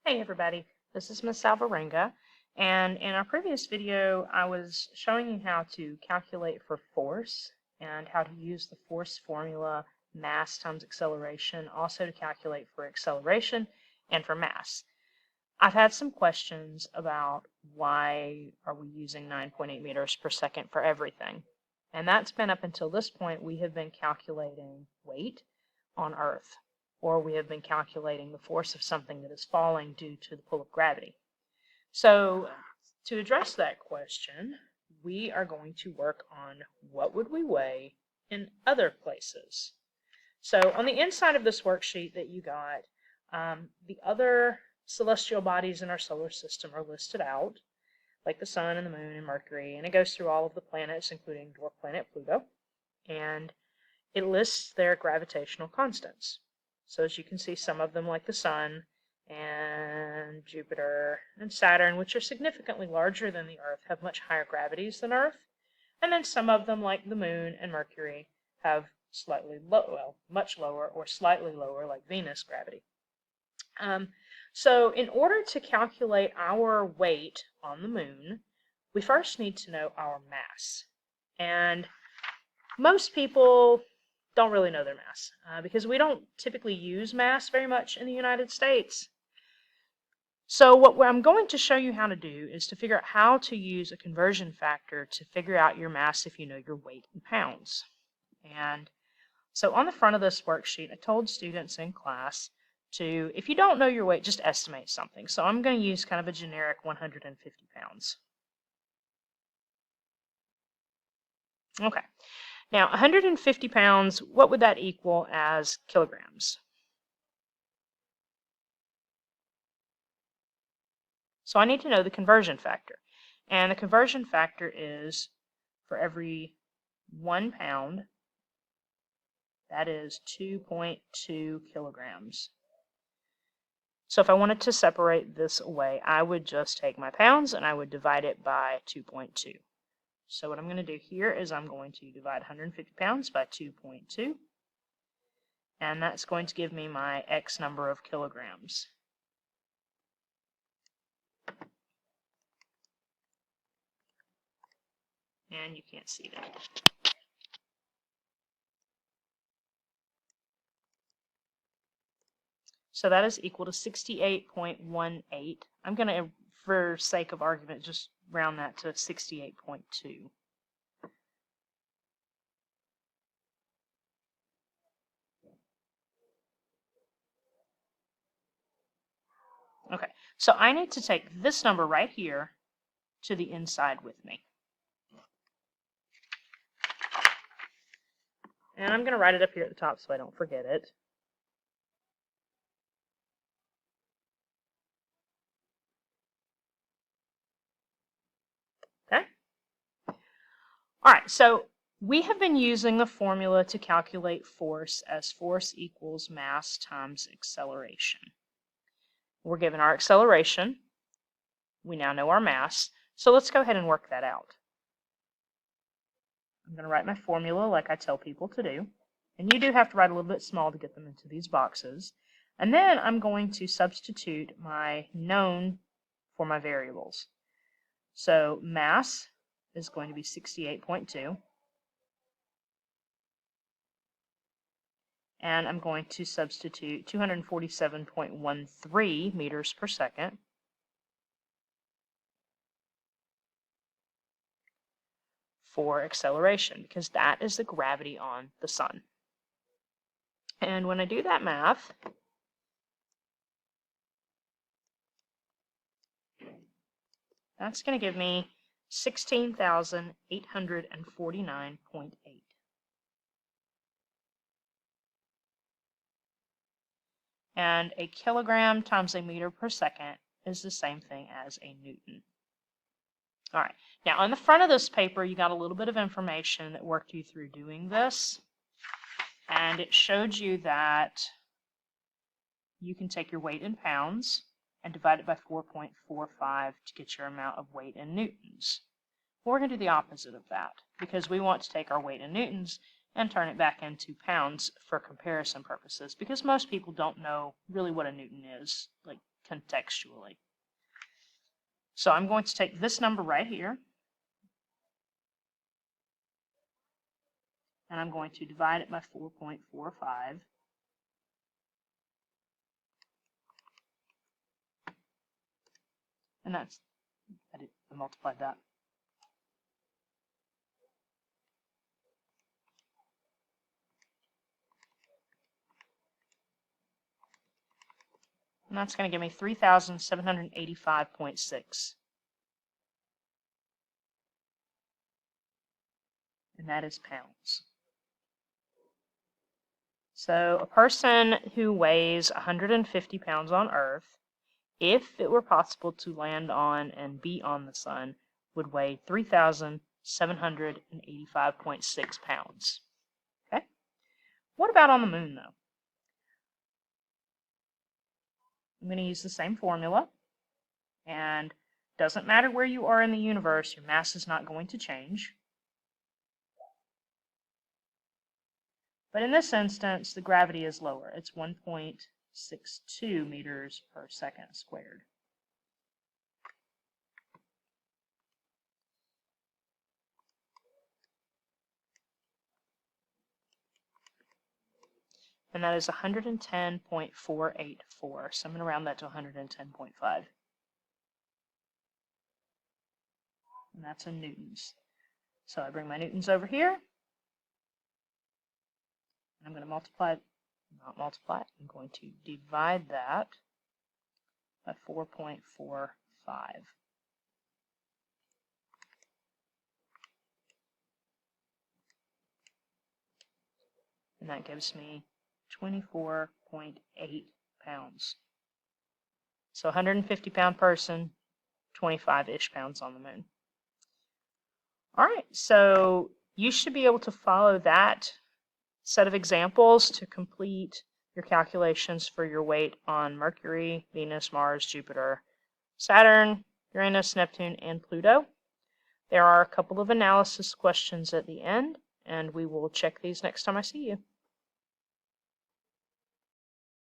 Hey everybody, this is Ms. Salvarenga, and in our previous video I was showing you how to calculate for force and how to use the force formula mass times acceleration also to calculate for acceleration and for mass. I've had some questions about why are we using 9.8 meters per second for everything, and that's been up until this point we have been calculating weight on Earth, or we have been calculating the force of something that is falling due to the pull of gravity. So to address that question, we are going to work on what would we weigh in other places. So on the inside of this worksheet that you got, the other celestial bodies in our solar system are listed out, like the sun and the moon and Mercury, and it goes through all of the planets, including dwarf planet Pluto, and it lists their gravitational constants. So as you can see, some of them, like the sun and Jupiter and Saturn, which are significantly larger than the Earth, have much higher gravities than Earth. And then some of them, like the moon and Mercury, have much lower or slightly lower, like Venus, gravity. So in order to calculate our weight on the moon, we first need to know our mass. And most people don't really know their mass because we don't typically use mass very much in the United States. So what I'm going to show you how to do is to figure out how to use a conversion factor to figure out your mass if you know your weight in pounds. And so on the front of this worksheet, I told students in class to, if you don't know your weight, just estimate something. So I'm going to use kind of a generic 150 pounds. Okay. Now, 150 pounds, what would that equal as kilograms? So I need to know the conversion factor. And the conversion factor is for every 1 pound, that is 2.2 kilograms. So if I wanted to separate this away, I would just take my pounds and I would divide it by 2.2. So what I'm going to do here is I'm going to divide 150 pounds by 2.2, and that's going to give me my X number of kilograms. And you can't see that. So that is equal to 68.18. I'm going to, for sake of argument, just round that to 68.2. Okay, so I need to take this number right here to the inside with me. And I'm going to write it up here at the top so I don't forget it. Okay? All right, so we have been using the formula to calculate force as force equals mass times acceleration. We're given our acceleration. We now know our mass. So let's go ahead and work that out. I'm going to write my formula like I tell people to do. And you do have to write a little bit small to get them into these boxes. And then I'm going to substitute my known for my variables. So mass is going to be 68.2. And I'm going to substitute 247.13 meters per second. For acceleration, because that is the gravity on the sun. And when I do that math, that's going to give me 16,849.8. And a kilogram times a meter per second is the same thing as a Newton. All right, now on the front of this paper, you got a little bit of information that worked you through doing this. And it showed you that you can take your weight in pounds and divide it by 4.45 to get your amount of weight in newtons. Well, we're going to do the opposite of that because we want to take our weight in newtons and turn it back into pounds for comparison purposes, because most people don't know really what a newton is. Like contextually. So I'm going to take this number right here, and I'm going to divide it by 4.45. And I multiplied that. And that's going to give me 3,785.6. And that is pounds. So a person who weighs 150 pounds on Earth, if it were possible to land on and be on the sun, would weigh 3,785.6 pounds. Okay? What about on the moon, though? I'm going to use the same formula, and doesn't matter where you are in the universe, your mass is not going to change. But in this instance, the gravity is lower. It's 1.62 meters per second squared. And that is 110.484. So I'm going to round that to 110.5. And that's in newtons. So I bring my newtons over here. I'm going to multiply, not multiply, I'm going to divide that by 4.45. And that gives me 24.8 pounds. So 150 pound person, 25-ish pounds on the moon. All right, so you should be able to follow that set of examples to complete your calculations for your weight on Mercury, Venus, Mars, Jupiter, Saturn, Uranus, Neptune, and Pluto. There are a couple of analysis questions at the end, and we will check these next time I see you.